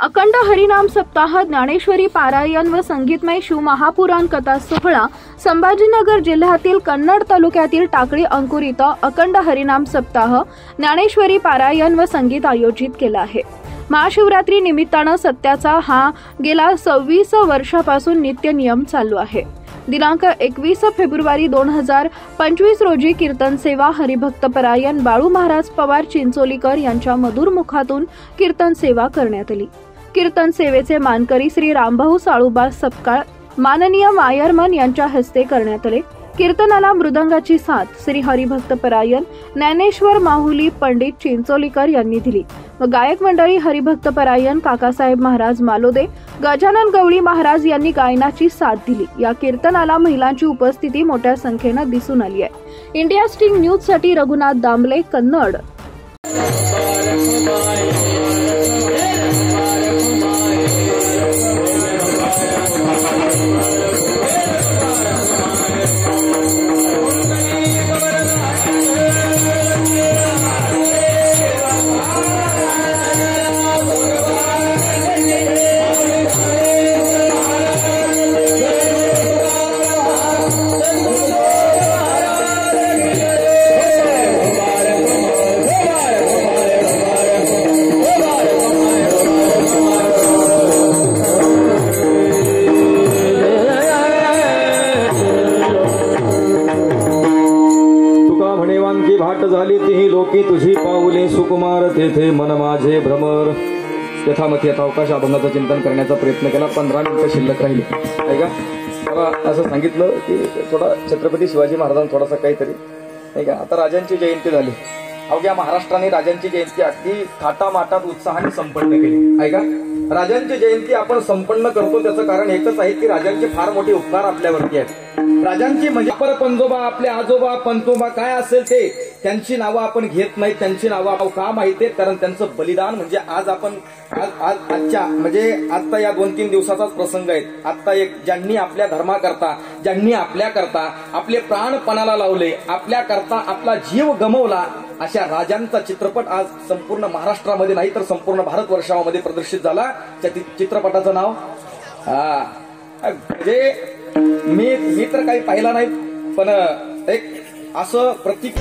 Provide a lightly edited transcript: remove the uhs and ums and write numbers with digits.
अखंड हरिनाम सप्ताह, ज्ञानेश्वरी पारायण व संगीतमय शिवमहापुराण कथा सोहळा संभाजीनगर जिल्ह्यातील कन्नड तालुक्यातील टाकळी अंकुर इथं अखंड हरिनाम सप्ताह, ज्ञानेश्वरी पारायण व संगीत आयोजित केला आहे। महाशिवरात्री निमित्तानं सत्याचा हा गेल्या 26 वर्षापासून नित्य नियम चालू आहे। दिनांक 21 फेब्रुवारी 2025 रोजी कीर्तन सेवा हरिभक्त परायण बाळू महाराज पवार चिंचोलीकर यांच्या मधुर मुखातून कीर्तन सेवा करण्यात आली। कीर्तन सेवेचे मानकरी श्री रामभाऊ साळुबा सपकाळ माननीय मायरमन यांच्या हस्ते करण्यात आले। कीर्तनाला मृदंगाची साथ श्री हरिभक्त परायण ज्ञानेश्वर माहुली पंडित चिंचोलीकर यांनी दिली व गायक मंडळी हरिभक्त परायण काकासाहेब महाराज मालोदे, गजानन गवळी महाराज यांनी गायनाची साथ दिली। या कीर्तनाला महिलांची उपस्थिती मोठ्या संख्येने दिसून आली आहे। इंडिया स्टिंग न्यूज साठी रघुनाथ दामले, कन्नड। भाट झाली ती लोकी तुझी पाऊले सुकुमार तेथे मन माझे भ्रमर। यथामती आता अवकाश अभंगाचं चिंतन करण्याचा प्रयत्न केला। 15 मिनिटं शिल्लक राहिली आहे का? मला असं सांगितलं की थोडा छत्रपती शिवाजी महाराजांना थोडासा काहीतरी नाही का। आता राजांची जयंती झाली, अवघ्या महाराष्ट्राने राजांची जयंती अगदी थाटामाटात उत्साहाने संपन्न केली आहे का? राजांची जयंती आपण संपन्न करतो त्याचं कारण एकच आहे की राजांचे फार मोठे उपकार आपल्यावरती आहेत। राजांची म्हणजे परपंजोबा, आपले आजोबा पंजोबा काय असेल ते, त्यांची नावं आपण घेत नाही। त्यांची नावं का माहिती आहेत? कारण त्यांचं बलिदान म्हणजे आज आपण आजच्या म्हणजे आता या 2-3 दिवसाचाच प्रसंग आहे। आता एक ज्यांनी आपल्या धर्माकरता, ज्यांनी आपल्याकरता आपले प्राण पणाला लावले, आपल्याकरता आपला जीव गमवला, अशा राजांचा चित्रपट आज संपूर्ण महाराष्ट्रामध्ये नाही तर संपूर्ण भारतवर्षामध्ये प्रदर्शित झाला। त्या चित्रपटाचं नाव म्हणजे मी तर काही पाहिला नाही, पण एक असं प्रतीक